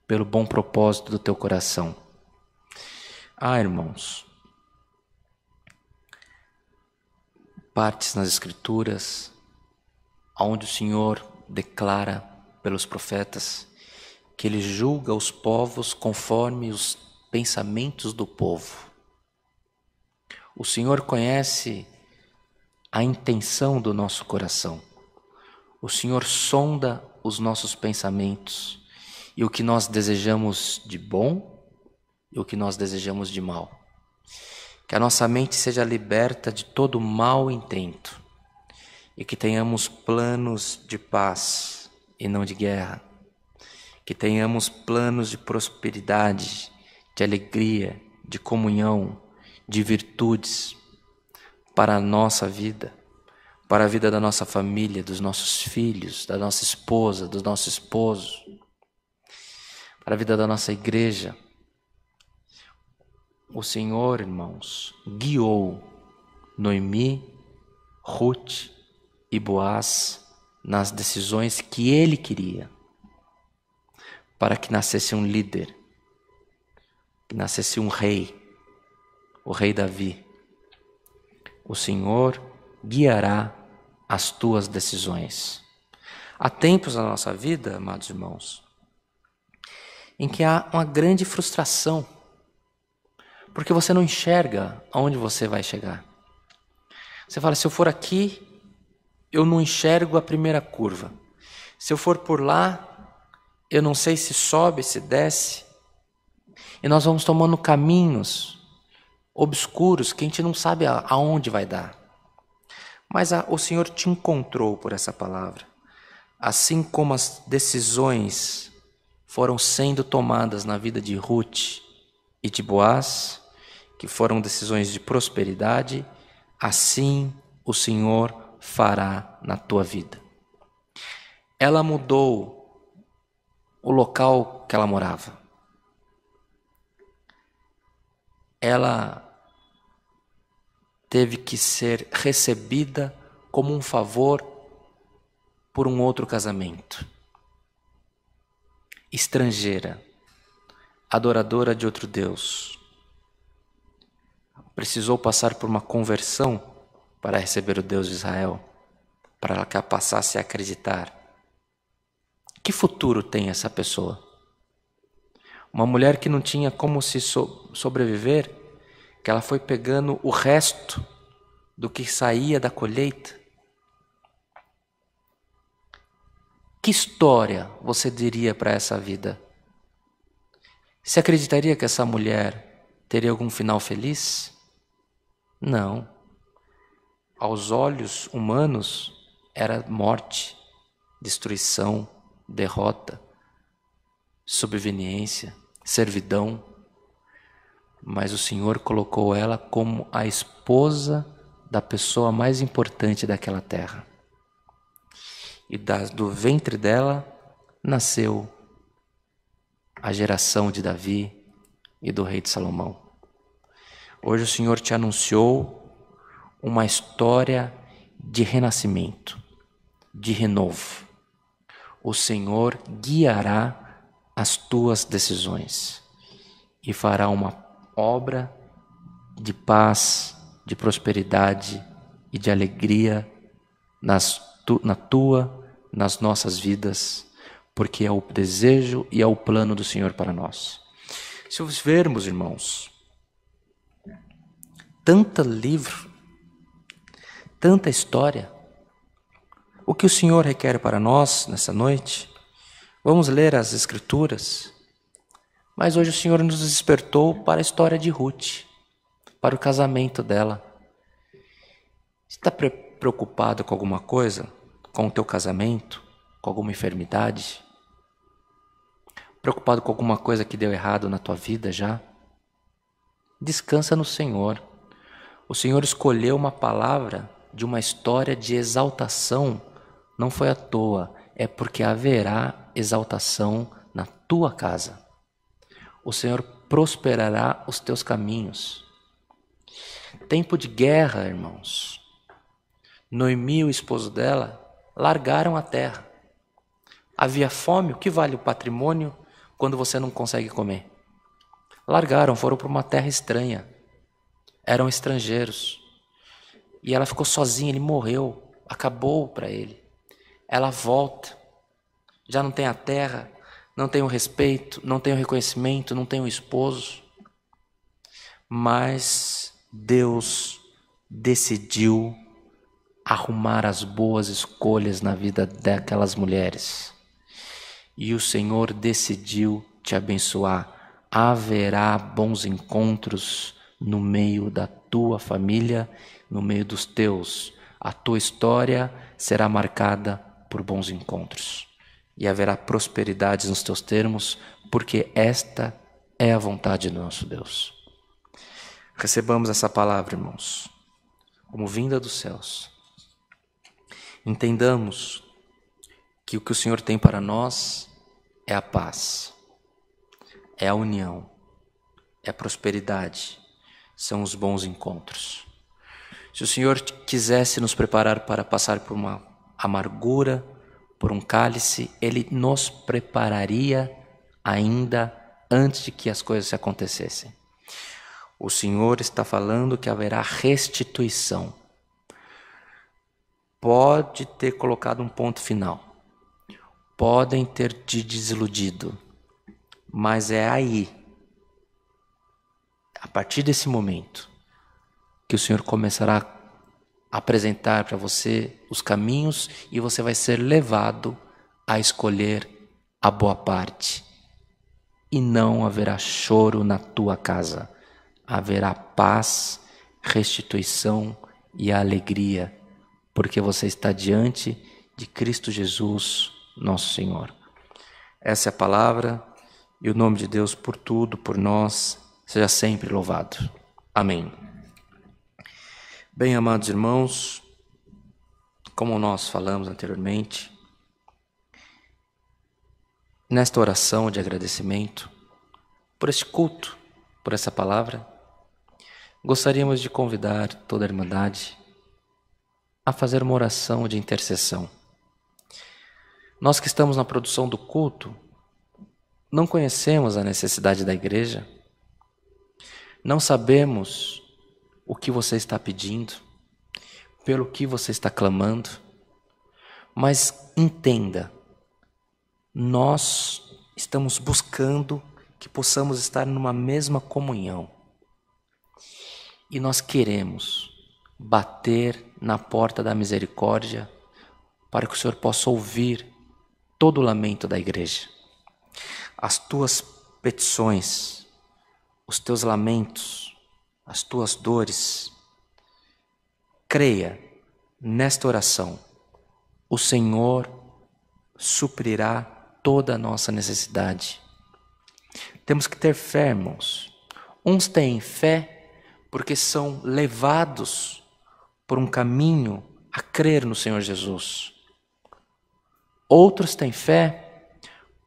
pelo bom propósito do teu coração. Irmãos, partes nas Escrituras, onde o Senhor declara pelos profetas que Ele julga os povos conforme os pensamentos do povo. O Senhor conhece a intenção do nosso coração. O Senhor sonda os nossos pensamentos e o que nós desejamos de bom e o que nós desejamos de mal. Que a nossa mente seja liberta de todo mau intento e que tenhamos planos de paz e não de guerra. Que tenhamos planos de prosperidade, de alegria, de comunhão, de virtudes para a nossa vida, para a vida da nossa família, dos nossos filhos, da nossa esposa, do nosso esposo, para a vida da nossa igreja. O Senhor, irmãos, guiou Noemi, Ruth e Boaz nas decisões que Ele queria, para que nascesse um líder, que nascesse um rei, o rei Davi. O Senhor guiará as tuas decisões. Há tempos na nossa vida, amados irmãos, em que há uma grande frustração, porque você não enxerga aonde você vai chegar. Você fala, se eu for aqui, eu não enxergo a primeira curva. Se eu for por lá, eu não sei se sobe, se desce. E nós vamos tomando caminhos obscuros que a gente não sabe aonde vai dar. Mas o Senhor te encontrou por essa palavra. Assim como as decisões foram sendo tomadas na vida de Ruth e de Boaz, que foram decisões de prosperidade, assim o Senhor fará na tua vida. Ela mudou o local que ela morava. Ela teve que ser recebida como um favor por um outro casamento. Estrangeira, adoradora de outro Deus. Precisou passar por uma conversão para receber o Deus de Israel, para que ela passasse a acreditar. Que futuro tem essa pessoa? Uma mulher que não tinha como se sobreviver, que ela foi pegando o resto do que saía da colheita. Que história você diria para essa vida? Você acreditaria que essa mulher teria algum final feliz? Não. Aos olhos humanos era morte, destruição, derrota, subveniência, servidão. Mas o Senhor colocou ela como a esposa da pessoa mais importante daquela terra. E do ventre dela nasceu a geração de Davi e do rei de Salomão. Hoje o Senhor te anunciou uma história de renascimento, de renovo. O Senhor guiará as tuas decisões e fará uma obra de paz, de prosperidade e de alegria nas nossas vidas, porque é o desejo e é o plano do Senhor para nós. Se vermos, irmãos, tanto livro, tanta história, o que o Senhor requer para nós nessa noite? Vamos ler as Escrituras, mas hoje o Senhor nos despertou para a história de Ruth, para o casamento dela. Você está preocupado com alguma coisa? Com o teu casamento? Com alguma enfermidade? Preocupado com alguma coisa que deu errado na tua vida já? Descansa no Senhor. O Senhor escolheu uma palavra de uma história de exaltação. Não foi à toa, é porque haverá exaltação na tua casa. O Senhor prosperará os teus caminhos. Tempo de guerra, irmãos. Noemi e o esposo dela largaram a terra. Havia fome, o que vale o patrimônio quando você não consegue comer? Largaram, foram para uma terra estranha. Eram estrangeiros. E ela ficou sozinha, ele morreu, acabou para ele. Ela volta, já não tem a terra, não tem o respeito, não tem o reconhecimento, não tem o esposo. Mas Deus decidiu arrumar as boas escolhas na vida daquelas mulheres. E o Senhor decidiu te abençoar. Haverá bons encontros no meio da tua família, no meio dos teus. A tua história será marcada por bons encontros. E haverá prosperidade nos teus termos, porque esta é a vontade do nosso Deus. Recebamos essa palavra, irmãos, como vinda dos céus. Entendamos que o que o Senhor tem para nós é a paz, é a união, é a prosperidade, são os bons encontros. Se o Senhor quisesse nos preparar para passar por uma amargura, por um cálice, Ele nos prepararia ainda antes de que as coisas acontecessem. O Senhor está falando que haverá restituição. Pode ter colocado um ponto final. Podem ter te desiludido. Mas é aí, a partir desse momento, que o Senhor começará a apresentar para você os caminhos e você vai ser levado a escolher a boa parte. E não haverá choro na tua casa. Haverá paz, restituição e alegria, porque você está diante de Cristo Jesus, nosso Senhor. Essa é a palavra e o nome de Deus por tudo, por nós, seja sempre louvado. Amém. Bem, amados irmãos, como nós falamos anteriormente, nesta oração de agradecimento, por este culto, por essa palavra, gostaríamos de convidar toda a Irmandade a fazer uma oração de intercessão. Nós que estamos na produção do culto, não conhecemos a necessidade da igreja, não sabemos o que você está pedindo, pelo que você está clamando, mas entenda, nós estamos buscando que possamos estar numa mesma comunhão. E nós queremos bater na porta da misericórdia para que o Senhor possa ouvir todo o lamento da igreja. As tuas petições, os teus lamentos, as tuas dores. Creia nesta oração. O Senhor suprirá toda a nossa necessidade. Temos que ter fé, irmãos. Uns têm fé porque são levados por um caminho a crer no Senhor Jesus. Outros têm fé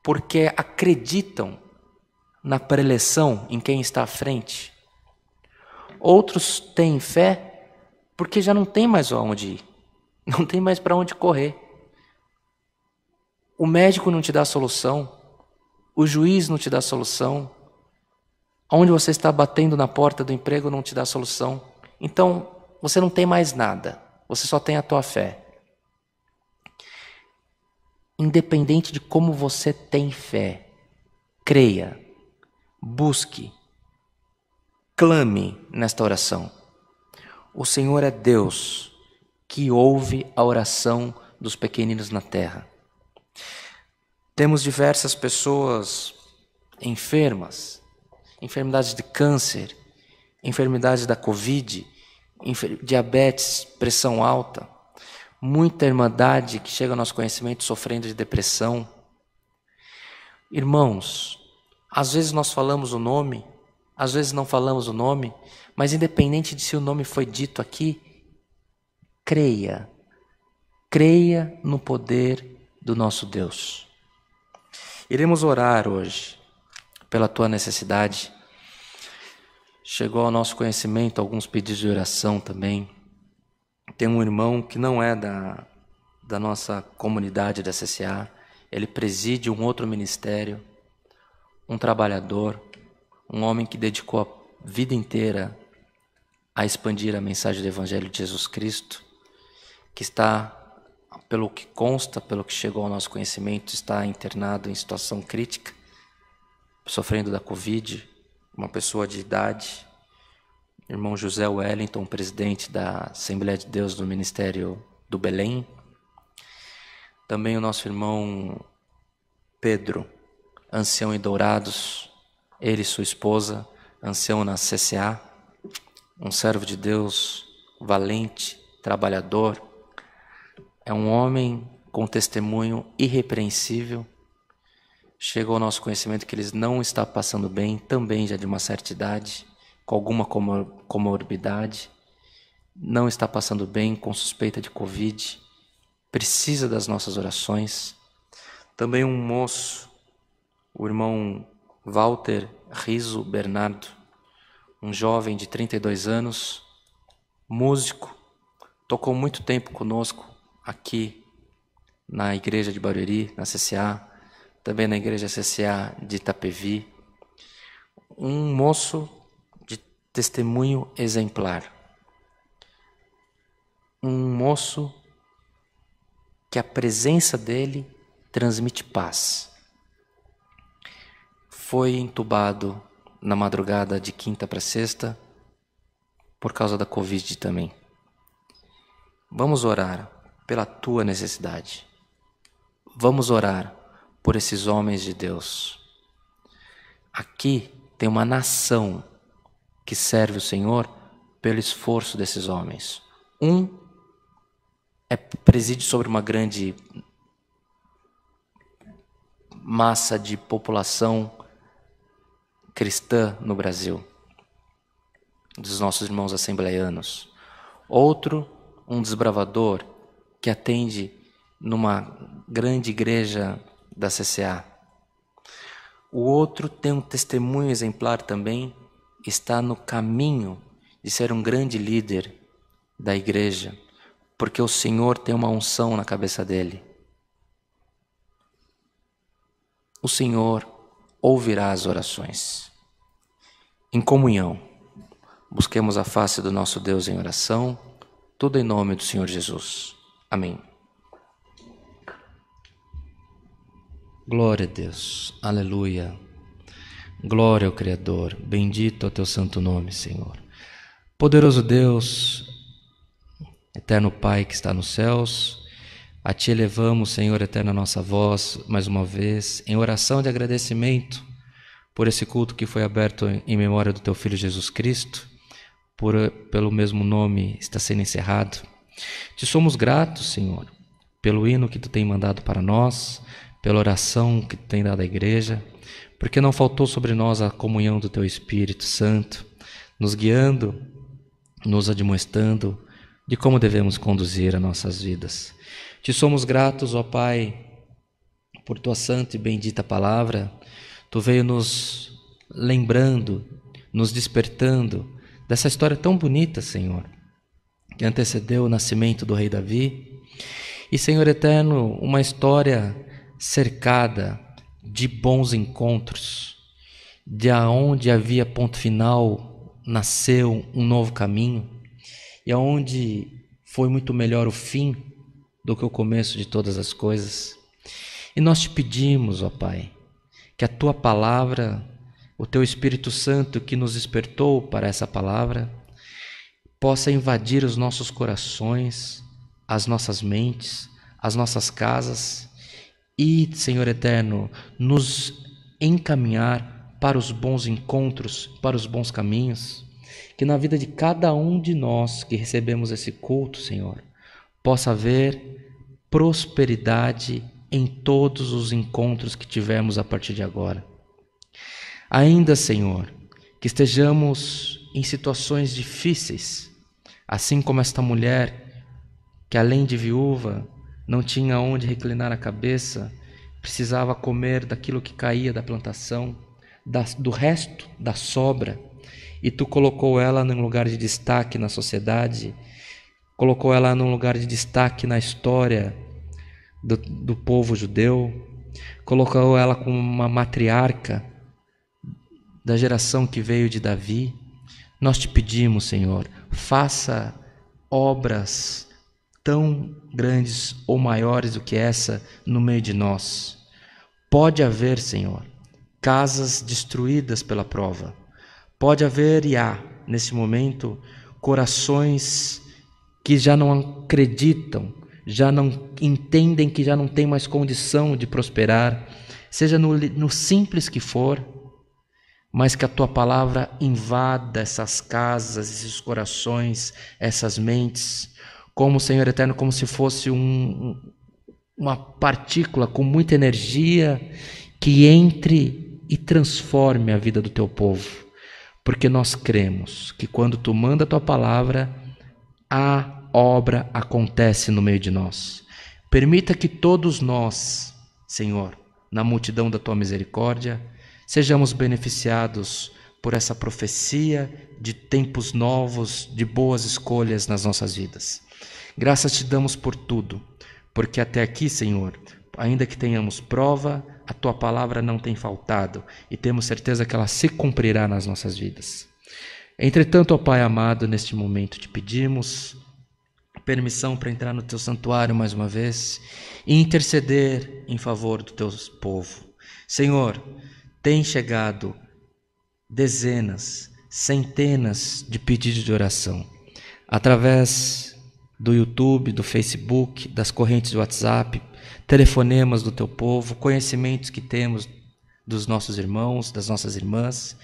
porque acreditam na preleção em quem está à frente. Outros têm fé porque já não tem mais aonde ir, não tem mais para onde correr. O médico não te dá solução, o juiz não te dá solução, onde você está batendo na porta do emprego não te dá solução. Então, você não tem mais nada, você só tem a tua fé. Independente de como você tem fé, creia, busque, clame nesta oração. O Senhor é Deus que ouve a oração dos pequeninos na terra. Temos diversas pessoas enfermas, enfermidades de câncer, enfermidades da Covid, diabetes, pressão alta. Muita irmandade que chega ao nosso conhecimento sofrendo de depressão. Irmãos, às vezes nós falamos o nome, às vezes não falamos o nome, mas independente de se o nome foi dito aqui, creia no poder do nosso Deus. Iremos orar hoje pela tua necessidade. Chegou ao nosso conhecimento alguns pedidos de oração também. Tem um irmão que não é da nossa comunidade da CCA, ele preside um outro ministério, um trabalhador, um homem que dedicou a vida inteira a expandir a mensagem do Evangelho de Jesus Cristo, que está, pelo que consta, pelo que chegou ao nosso conhecimento, está internado em situação crítica, sofrendo da Covid, uma pessoa de idade. Irmão José Wellington, presidente da Assembleia de Deus do Ministério do Belém. Também o nosso irmão Pedro, ancião em Dourados, ele e sua esposa, ancião na CCA, um servo de Deus, valente, trabalhador. É um homem com testemunho irrepreensível. Chegou ao nosso conhecimento que ele não está passando bem, também já de uma certa idade, com alguma comorbidade, não está passando bem, com suspeita de Covid, precisa das nossas orações. Também um moço, o irmão Walter Riso Bernardo, um jovem de 32 anos, músico, tocou muito tempo conosco aqui na igreja de Barueri, na CCA, também na igreja CCA de Itapevi. Um moço de testemunho exemplar. Um moço que a presença dele transmite paz. Foi entubado na madrugada de quinta para sexta por causa da Covid também. Vamos orar pela tua necessidade. Vamos orar por esses homens de Deus. Aqui tem uma nação que serve o Senhor pelo esforço desses homens. Um preside sobre uma grande massa de população cristã no Brasil, dos nossos irmãos assembleianos. Outro, um desbravador, que atende numa grande igreja da CCA. O outro tem um testemunho exemplar também, está no caminho de ser um grande líder da igreja, porque o Senhor tem uma unção na cabeça dele. O Senhor ouvirá as orações. Em comunhão, busquemos a face do nosso Deus em oração, tudo em nome do Senhor Jesus. Amém. Glória a Deus, aleluia. Glória ao Criador, bendito é o teu santo nome, Senhor. Poderoso Deus, eterno Pai que está nos céus, a Ti elevamos, Senhor eterno, a nossa voz, mais uma vez, em oração de agradecimento por esse culto que foi aberto em memória do Teu Filho Jesus Cristo, pelo mesmo nome está sendo encerrado. Te somos gratos, Senhor, pelo hino que Tu tem mandado para nós, pela oração que Tu tem dado à igreja, porque não faltou sobre nós a comunhão do Teu Espírito Santo, nos guiando, nos admoestando de como devemos conduzir as nossas vidas. Te somos gratos, ó Pai, por Tua santa e bendita palavra. Tu veio nos lembrando, nos despertando dessa história tão bonita, Senhor, que antecedeu o nascimento do rei Davi. E, Senhor eterno, uma história cercada de bons encontros, de aonde havia ponto final, nasceu um novo caminho, e aonde foi muito melhor o fim do que o começo de todas as coisas. E nós te pedimos, ó Pai, que a Tua palavra, o Teu Espírito Santo que nos despertou para essa palavra, possa invadir os nossos corações, as nossas mentes, as nossas casas e, Senhor eterno, nos encaminhar para os bons encontros, para os bons caminhos, que na vida de cada um de nós que recebemos esse culto, Senhor, possa haver prosperidade em todos os encontros que tivermos a partir de agora. Ainda, Senhor, que estejamos em situações difíceis, assim como esta mulher que, além de viúva, não tinha onde reclinar a cabeça, precisava comer daquilo que caía da plantação, do resto da sobra, e Tu colocou ela num lugar de destaque na sociedade, colocou ela num lugar de destaque na história do povo judeu, colocou ela como uma matriarca da geração que veio de Davi. Nós Te pedimos, Senhor, faça obras tão grandes ou maiores do que essa no meio de nós. Pode haver, Senhor, casas destruídas pela prova. Pode haver, e há, nesse momento, corações que já não acreditam, já não entendem que já não tem mais condição de prosperar, seja no simples que for, mas que a Tua palavra invada essas casas, esses corações, essas mentes, como, Senhor eterno, como se fosse uma partícula com muita energia que entre e transforme a vida do Teu povo. Porque nós cremos que quando Tu manda a Tua palavra, a obra acontece no meio de nós. Permita que todos nós, Senhor, na multidão da Tua misericórdia, sejamos beneficiados por essa profecia de tempos novos, de boas escolhas nas nossas vidas. Graças Te damos por tudo, porque até aqui, Senhor, ainda que tenhamos prova, a Tua palavra não tem faltado e temos certeza que ela se cumprirá nas nossas vidas. Entretanto, ó Pai amado, neste momento Te pedimos permissão para entrar no Teu santuário mais uma vez e interceder em favor do Teu povo. Senhor, tem chegado dezenas, centenas de pedidos de oração através do YouTube, do Facebook, das correntes de WhatsApp, telefonemas do Teu povo, conhecimentos que temos dos nossos irmãos, das nossas irmãs,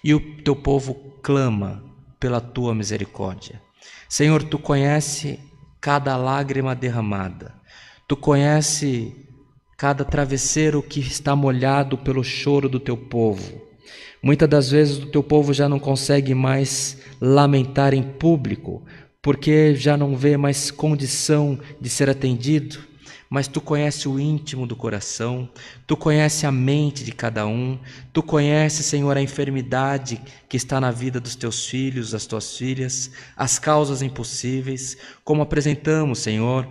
e o Teu povo clama pela Tua misericórdia. Senhor, Tu conhece cada lágrima derramada, Tu conhece cada travesseiro que está molhado pelo choro do Teu povo. Muitas das vezes o Teu povo já não consegue mais lamentar em público, porque já não vê mais condição de ser atendido, mas Tu conhece o íntimo do coração, Tu conhece a mente de cada um, Tu conhece, Senhor, a enfermidade que está na vida dos Teus filhos, das Tuas filhas, as causas impossíveis, como apresentamos, Senhor,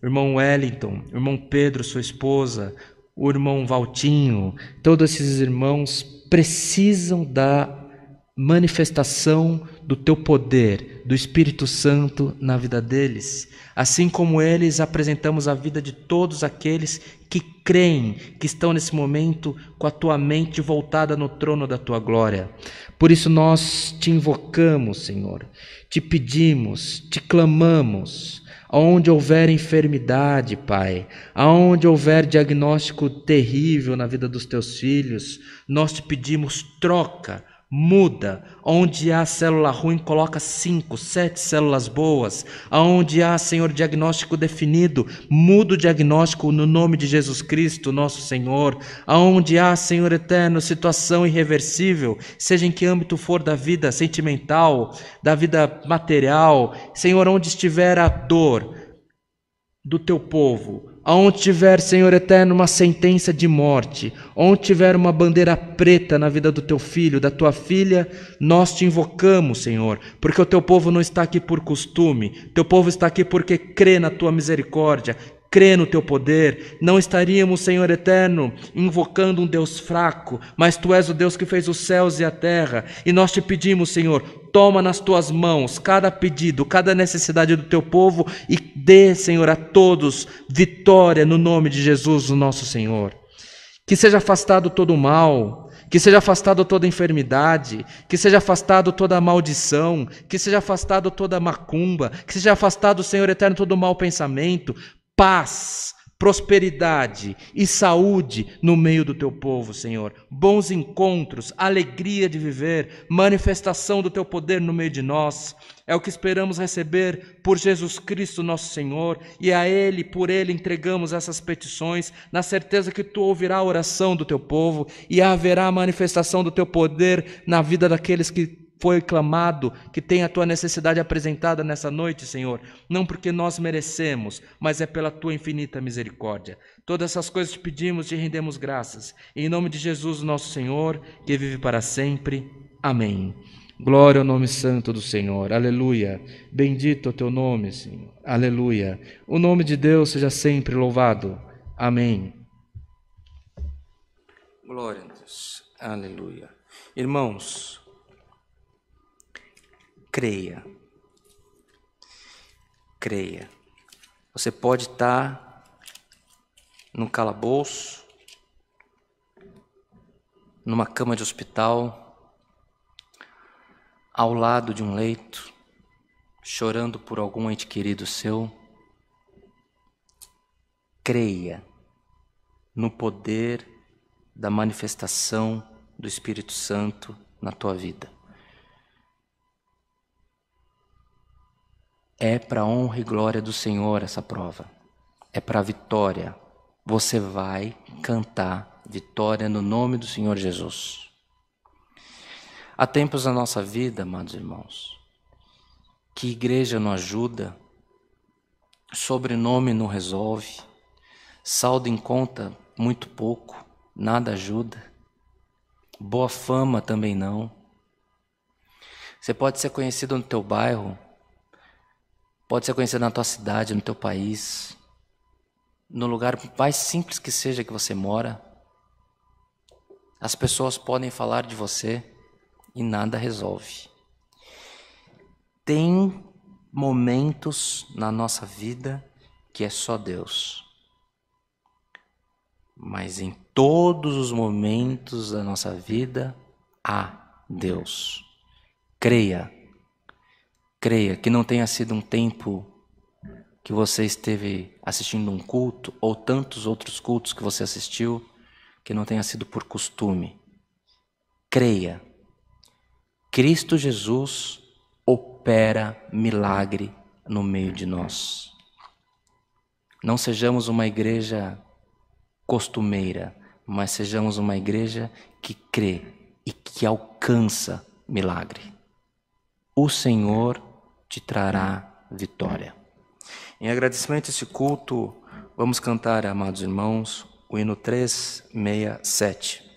o irmão Wellington, o irmão Pedro, sua esposa, o irmão Valtinho, todos esses irmãos precisam da manifestação do Teu poder, do Espírito Santo na vida deles. Assim como eles, apresentamos a vida de todos aqueles que creem, que estão nesse momento com a Tua mente voltada no trono da Tua glória. Por isso nós Te invocamos, Senhor, Te pedimos, Te clamamos, aonde houver enfermidade, Pai, aonde houver diagnóstico terrível na vida dos Teus filhos, nós Te pedimos, troca, muda. Onde há célula ruim, coloca 5, 7 células boas. Aonde há, Senhor, diagnóstico definido, muda o diagnóstico no nome de Jesus Cristo, nosso Senhor. Aonde há, Senhor eterno, situação irreversível, seja em que âmbito for da vida sentimental, da vida material, Senhor, onde estiver a dor do Teu povo, aonde tiver, Senhor eterno, uma sentença de morte, onde tiver uma bandeira preta na vida do Teu filho, da Tua filha, nós Te invocamos, Senhor, porque o Teu povo não está aqui por costume, Teu povo está aqui porque crê na Tua misericórdia, crê no Teu poder. Não estaríamos, Senhor eterno, invocando um Deus fraco, mas Tu és o Deus que fez os céus e a terra, e nós Te pedimos, Senhor, toma nas Tuas mãos cada pedido, cada necessidade do Teu povo e dê, Senhor, a todos vitória no nome de Jesus, o nosso Senhor. Que seja afastado todo o mal, que seja afastado toda enfermidade, que seja afastado toda maldição, que seja afastado toda macumba, que seja afastado, Senhor eterno, todo mau pensamento, paz, prosperidade e saúde no meio do Teu povo, Senhor. Bons encontros, alegria de viver, manifestação do Teu poder no meio de nós. É o que esperamos receber por Jesus Cristo, nosso Senhor, e a Ele, por Ele, entregamos essas petições, na certeza que Tu ouvirás a oração do Teu povo e haverá a manifestação do Teu poder na vida daqueles que foi clamado, que tem a Tua necessidade apresentada nessa noite, Senhor, não porque nós merecemos, mas é pela Tua infinita misericórdia. Todas essas coisas Te pedimos, Te rendemos graças. Em nome de Jesus, nosso Senhor, que vive para sempre. Amém. Glória ao nome santo do Senhor. Aleluia. Bendito é o Teu nome, Senhor. Aleluia. O nome de Deus seja sempre louvado. Amém. Glória a Deus. Aleluia. Irmãos, creia. Creia. Você pode estar num calabouço, numa cama de hospital, ao lado de um leito, chorando por algum ente querido seu. Creia no poder da manifestação do Espírito Santo na tua vida. É para a honra e glória do Senhor essa prova. É para a vitória. Você vai cantar vitória no nome do Senhor Jesus. Há tempos na nossa vida, amados irmãos, que igreja não ajuda, sobrenome não resolve, saldo em conta muito pouco, nada ajuda, boa fama também não. Você pode ser conhecido no teu bairro, pode ser conhecido na tua cidade, no teu país, no lugar mais simples que seja que você mora. As pessoas podem falar de você e nada resolve. Tem momentos na nossa vida que é só Deus. Mas em todos os momentos da nossa vida há Deus. Creia. Creia que não tenha sido um tempo que você esteve assistindo um culto ou tantos outros cultos que você assistiu, que não tenha sido por costume. Creia. Cristo Jesus opera milagre no meio de nós. Não sejamos uma igreja costumeira, mas sejamos uma igreja que crê e que alcança milagre. O Senhor te trará vitória. Em agradecimento a esse culto, vamos cantar, amados irmãos, o hino 367.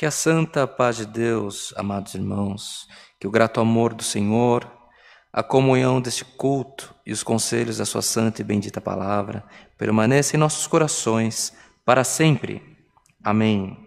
Que a santa paz de Deus, amados irmãos, que o grato amor do Senhor, a comunhão deste culto e os conselhos da sua santa e bendita palavra permaneçam em nossos corações para sempre. Amém.